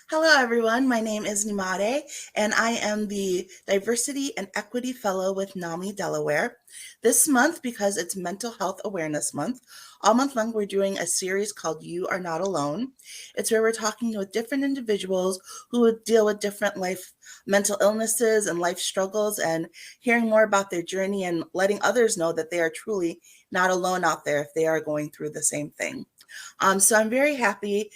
Hello, everyone. My name is Nyemade, and I am the Diversity and Equity Fellow with NAMI Delaware. This month, because it's Mental Health Awareness Month, all month long we're doing a series called You Are Not Alone. It's where we're talking with different individuals who would deal with different life mental illnesses and life struggles and hearing more about their journey and letting others know that they are truly not alone out there if they are going through the same thing. So I'm very happy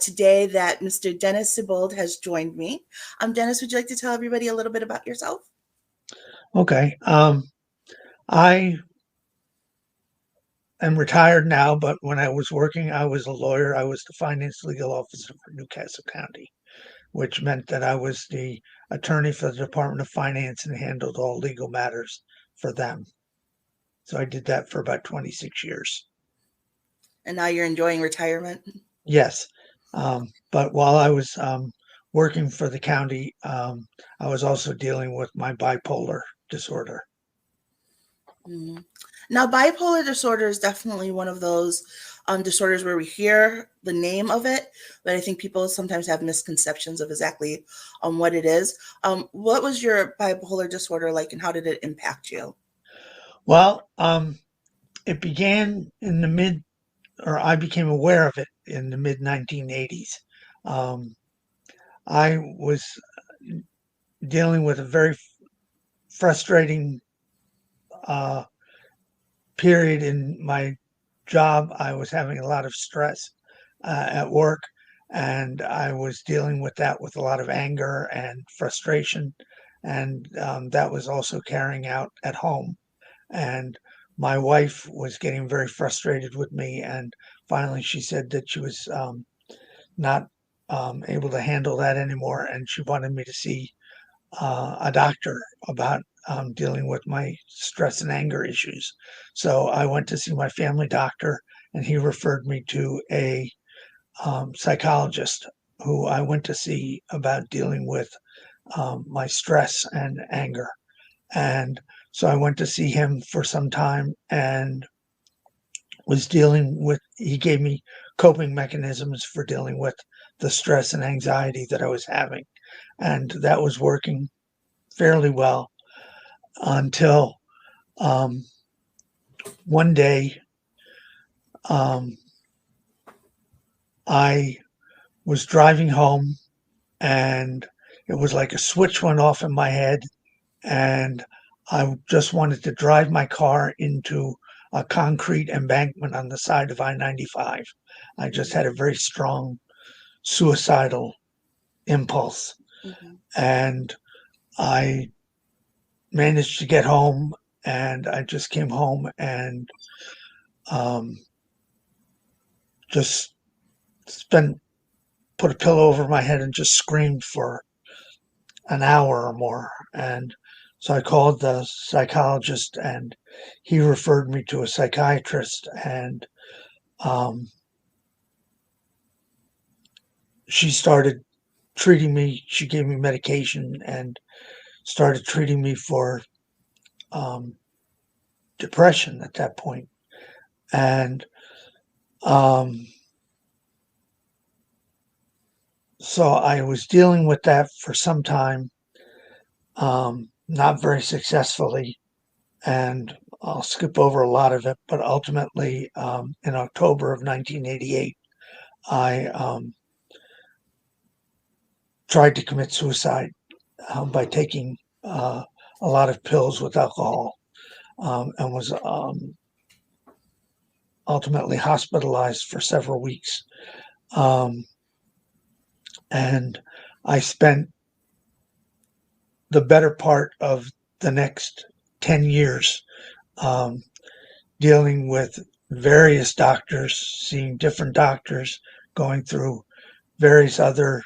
today that Mr. Dennis Siebold has joined me. Dennis, would you like to tell everybody a little bit about yourself? Okay. I am retired now, but when I was working, I was a lawyer. I was the finance legal officer for Newcastle County, which meant that I was the attorney for the Department of Finance and handled all legal matters for them. So I did that for about 26 years. And now you're enjoying retirement? Yes. But while I was working for the county, I was also dealing with my bipolar disorder. Mhm. Now, bipolar disorder is definitely one of those disorders where we hear the name of it, but I think people sometimes have misconceptions of exactly what it is. What was your bipolar disorder like, and how did it impact you? Well, it began in the mid or I became aware of it in the mid 1980s. Um, I was dealing with a very frustrating uh, period in my job. I was having a lot of stress at work, and I was dealing with that with a lot of anger and frustration. And that was also carrying out at home. And my wife was getting very frustrated with me. And finally, she said that she was not able to handle that anymore, and she wanted me to see a doctor about dealing with my stress and anger issues. So I went to see my family doctor, and he referred me to a psychologist who I went to see about dealing with my stress and anger. And so I went to see him for some time and was dealing with, he gave me coping mechanisms for dealing with the stress and anxiety that I was having. And that was working fairly well until um, one day um, I was driving home and it was like a switch went off in my head. And I just wanted to drive my car into a concrete embankment on the side of I-95. I just had a very strong suicidal impulse. Mm-hmm. And I managed to get home, and I just came home and um, just spent put a pillow over my head and just screamed for an hour or more. And so I called the psychologist, and he referred me to a psychiatrist. And um, she started treating me. She gave me medication and started treating me for um, depression at that point. And um, so I was dealing with that for some time, not very successfully. And I'll skip over a lot of it, but ultimately, in October of 1988, I tried to commit suicide by taking a lot of pills with alcohol, and was ultimately hospitalized for several weeks. Um, and I spent the better part of the next 10 years um, dealing with various doctors, seeing different doctors, going through various other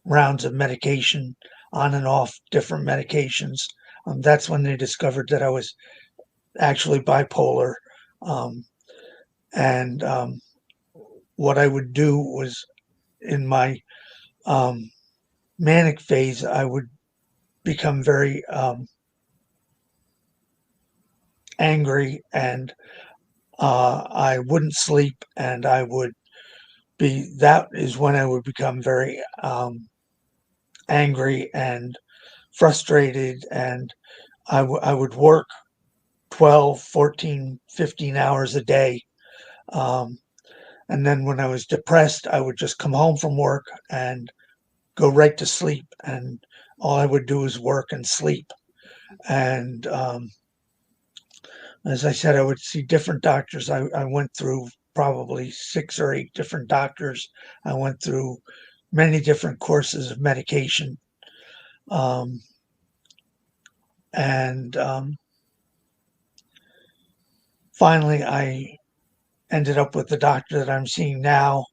rounds of medication, on and off different medications. That's when they discovered that I was actually bipolar. Um, and what I would do was in my um, manic phase, I would become very angry, and I wouldn't sleep, and I would that is when I would become very angry and frustrated, and I would work 12, 14, 15 hours a day. Um, and then when I was depressed, I would just come home from work and go right to sleep. And all I would do is work and sleep. And as I said, I would see different doctors. I went through probably 6 or 8 different doctors. I went through many different courses of medication. Um, and finally, I ended up with the doctor that I'm seeing now,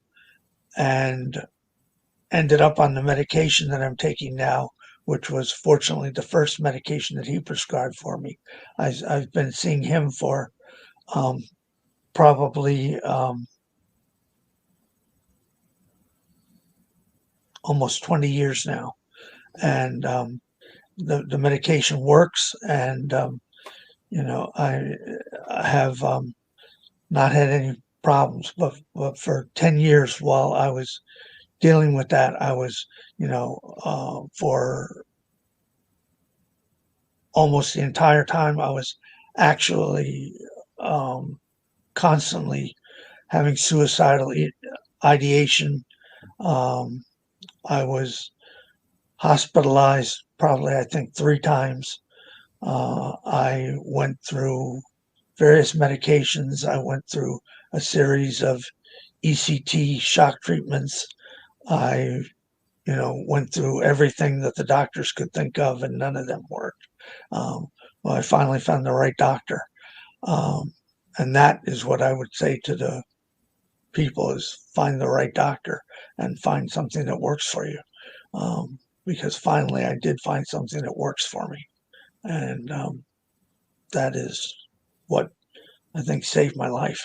and ended up on the medication that I'm taking now, which was fortunately the first medication that he prescribed for me. I've been seeing him for um, probably almost 20 years now. And the medication works. And, I have not had any problems. But for 10 years while I was dealing with that, I was, for almost the entire time, I was actually um, constantly having suicidal ideation. Um, I was hospitalized probably, I think, 3 times. I went through various medications. I went through a series of ECT shock treatments. I, went through everything that the doctors could think of, and none of them worked. Um, well, I finally found the right doctor. Um, and that is what I would say to the people: is find the right doctor and find something that works for you. Because finally I did find something that works for me. And that is what I think saved my life.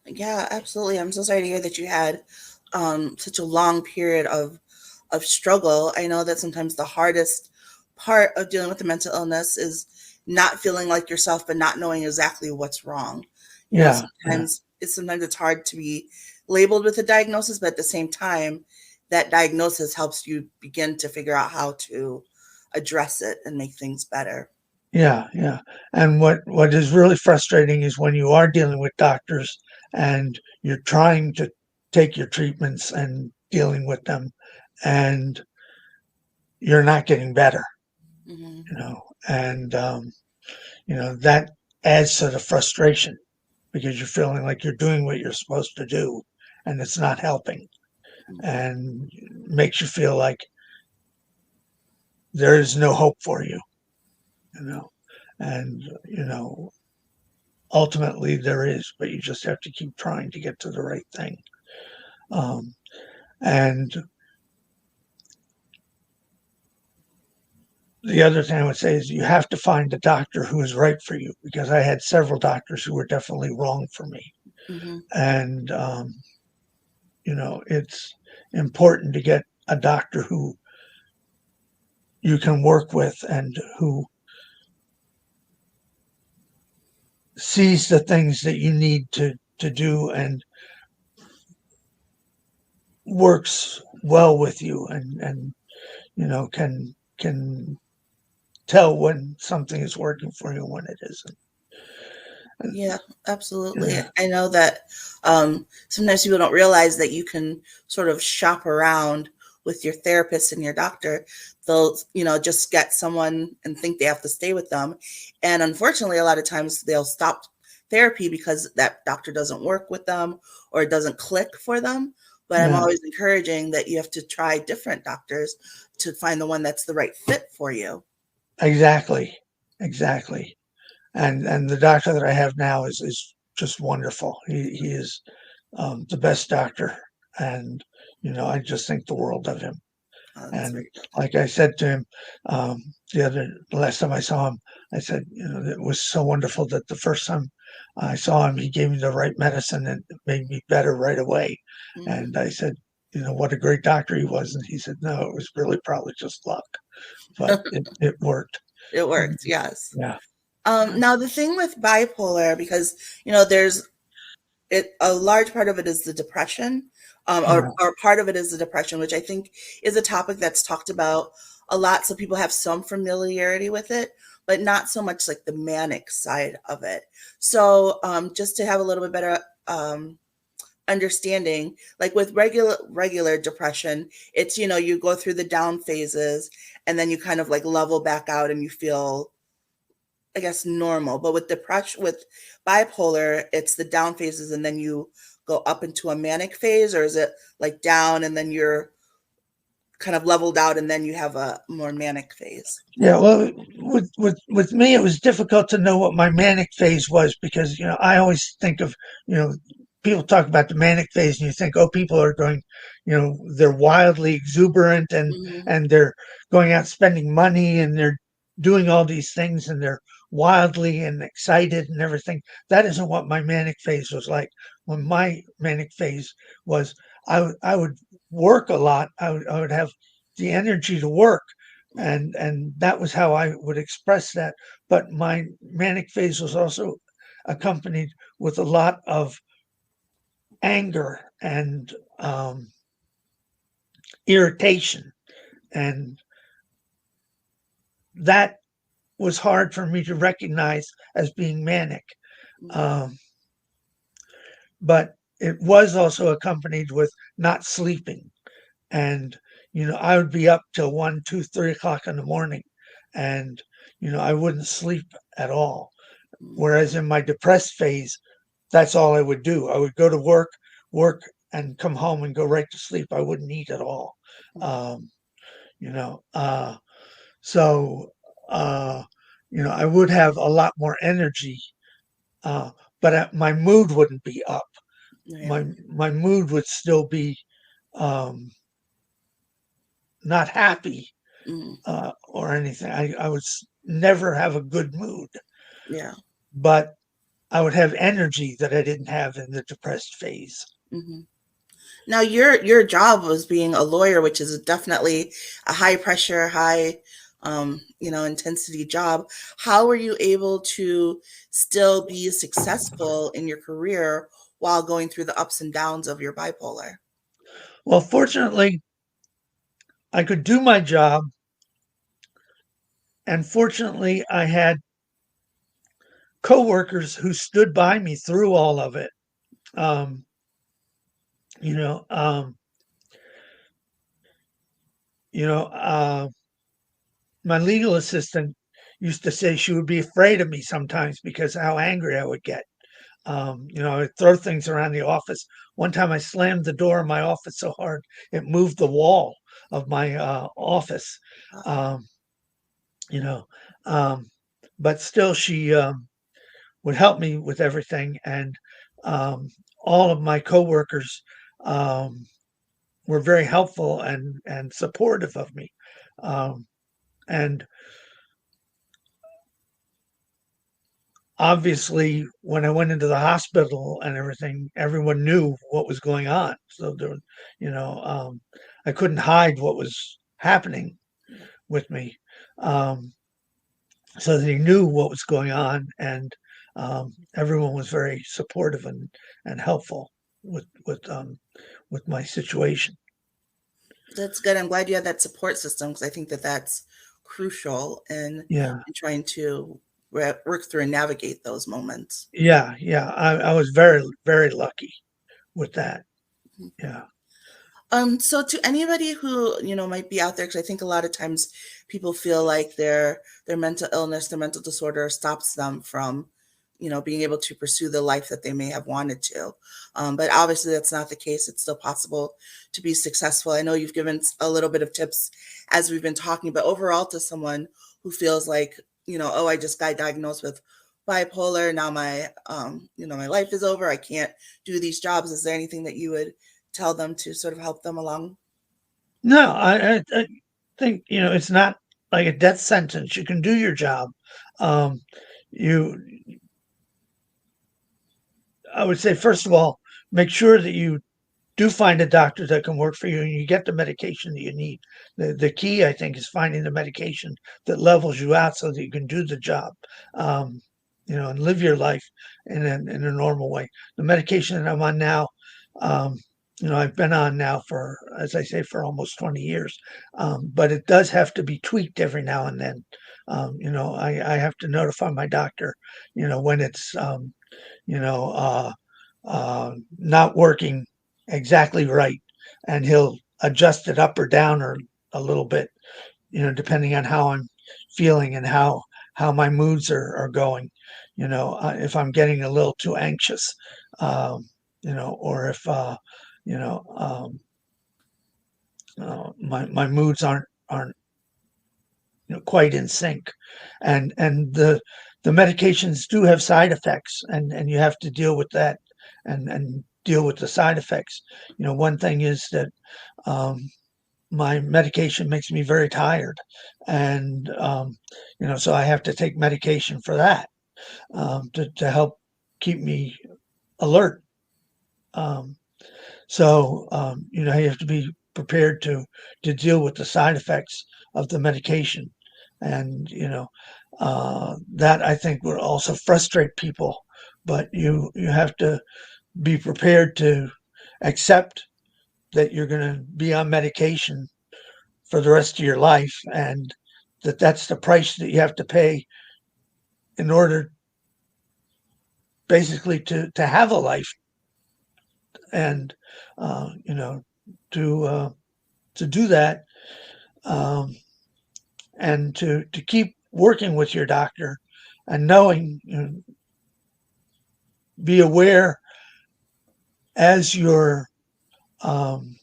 Yeah, absolutely. I'm so sorry to hear that you had such a long period of struggle. I know that sometimes the hardest part of dealing with the mental illness is not feeling like yourself, but not knowing exactly what's wrong. Yeah, yeah, Sometimes it's hard to be labeled with a diagnosis, but at the same time, that diagnosis helps you begin to figure out how to address it and make things better. yeah, yeah. And what is really frustrating is when you are dealing with doctors and you're trying to take your treatments and dealing with them, and you're not getting better, Hmm. and that adds to the frustration, because you're feeling like you're doing what you're supposed to do and it's not helping, and makes you feel like there is no hope for you, you know, and, ultimately there is, but you just have to keep trying to get to the right thing. Um, and the other thing I would say is you have to find a doctor who is right for you, because I had several doctors who were definitely wrong for me. Hmm. And, it's important to get a doctor who you can work with and who sees the things that you need to do and works well with you, and can tell when something is working for you and when it isn't. And, Yeah, absolutely. yeah, I know that sometimes people don't realize that you can sort of shop around with your therapist and your doctor. They'll, just get someone and think they have to stay with them. And unfortunately, a lot of times they'll stop therapy because that doctor doesn't work with them or it doesn't click for them. But I'm yeah, always encouraging that you have to try different doctors to find the one that's the right fit for you. exactly, exactly. And the doctor that I have now is just wonderful. He is the best doctor, and I just think the world of him. That's And very good. like I said to him, the last time I saw him, I said, it was so wonderful that the first time I saw him, he gave me the right medicine and it made me better right away. Hmm. And I said, what a great doctor he was. And he said, no, it was really probably just luck, but it worked. It And worked, yes. yeah, yeah, Now the thing with bipolar, because there's a large part of it is the depression, Yeah. or part of it is the depression, which I think is a topic that's talked about a lot. So people have some familiarity with it, but not so much like the manic side of it. So just to have a little bit better understanding, like with regular depression, it's, you go through the down phases and then you kind of like level back out and you feel, I guess, normal. But with depression, with bipolar, it's the down phases and then you go up into a manic phase, or is it like down and then you're kind of leveled out and then you have a more manic phase? Yeah, well, with me, it was difficult to know what my manic phase was because I always think of you know people talk about the manic phase and you think, oh, people are going, they're wildly exuberant and Hmm. and they're going out spending money and they're doing all these things and they're wildly and excited and everything. That isn't what my manic phase was like. When my manic phase was, I would work a lot. I would have the energy to work and that was how I would express that. But my manic phase was also accompanied with a lot of anger and irritation, and that was hard for me to recognize as being manic. Um, but it was also accompanied with not sleeping, and I would be up till 1, 2, 3 o'clock in the morning, and I wouldn't sleep at all. Whereas in my depressed phase, that's all I would do. I would go to work, and come home and go right to sleep. I wouldn't eat at all. Um, you know, so uh, I would have a lot more energy, uh, but my mood wouldn't be up. Yeah. My mood would still be um, not happy Mm. or anything. I would never have a good mood, Yeah. but I would have energy that I didn't have in the depressed phase. Hmm. Now, your job was being a lawyer, which is definitely a high pressure, high intensity job. How were you able to still be successful in your career while going through the ups and downs of your bipolar? Well, fortunately, I could do my job, and fortunately, I had coworkers who stood by me through all of it. Um, you know, um, you know, my legal assistant used to say she would be afraid of me sometimes because of how angry I would get. I would throw things around the office. One time I slammed the door of my office so hard it moved the wall of my office. Uh, Um, you know, um, but still, she would help me with everything, and um, all of my coworkers um, were very helpful and supportive of me. Um, and obviously, when I went into the hospital and everything, everyone knew what was going on. So you know, um, I couldn't hide what was happening with me. Um, so they knew what was going on, and everyone was very supportive and helpful with my situation. that's good. I'm glad you had that support system because I think that that's crucial Yeah, in trying to work through and navigate those moments. yeah. I was very very lucky with that. Yeah. So to anybody who, might be out there, because I think a lot of times people feel like their mental illness, their mental disorder stops them from, being able to pursue the life that they may have wanted to. But obviously that's not the case. It's still possible to be successful. I know you've given a little bit of tips as we've been talking, but overall to someone who feels like, oh, I just got diagnosed with bipolar. Now my life is over. I can't do these jobs. Is there anything that you would tell them to sort of help them along? No, I think it's not like a death sentence. You can do your job. Um, you, I would say, first of all, make sure that you do find a doctor that can work for you and you get the medication that you need. The key, I think, is finding the medication that levels you out so that you can do the job, um, and live your life in a normal way. The medication that I'm on now, um, I've been on now for, as I say, for almost 20 years. But it does have to be tweaked every now and then. I have to notify my doctor, when it's, you know, uh, not working exactly right, and he'll adjust it up or down or a little bit, depending on how I'm feeling and how my moods are going. If I'm getting a little too anxious, um, or if you know my moods aren't quite in sync, and the medications do have side effects, and you have to deal with that, and deal with the side effects. One thing is that um, my medication makes me very tired, and so I have to take medication for that, to help keep me alert. Um, you have to be prepared to deal with the side effects of the medication, and that I think would also frustrate people. But you have to be prepared to accept that you're going to be on medication for the rest of your life, and that's the price that you have to pay in order basically to have a life, and uh, you know to to do that, um, and to keep working with your doctor, and knowing, be aware as you're um,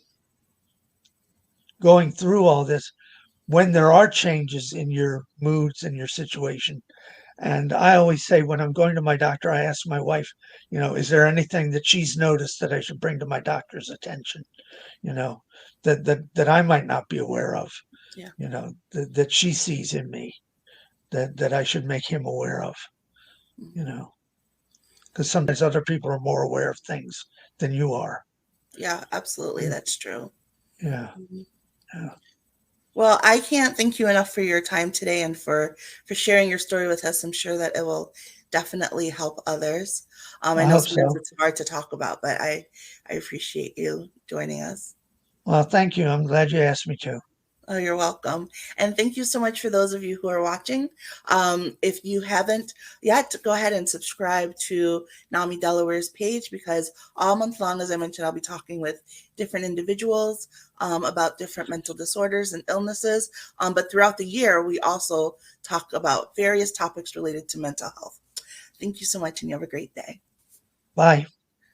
going through all this, when there are changes in your moods and your situation. And I always say, when I'm going to my doctor, I ask my wife, is there anything that she's noticed that I should bring to my doctor's attention, you know, that I might not be aware of, Yeah. that she sees in me, that I should make him aware of, you Mhm. know, because sometimes other people are more aware of things than you are. Yeah, absolutely. Mm, That's true. yeah, Mhm. yeah. Well, I can't thank you enough for your time today and for sharing your story with us. I'm sure that it will definitely help others. I I know hope sometimes so. it's hard to talk about, but I appreciate you joining us. Well, thank you. I'm glad you asked me to. Oh, you're welcome. And thank you so much for those of you who are watching. If you haven't yet, go ahead and subscribe to NAMI Delaware's page, because all month long, as I mentioned, I'll be talking with different individuals about different mental disorders and illnesses. But throughout the year, we also talk about various topics related to mental health. Thank you so much, and you have a great day. Bye.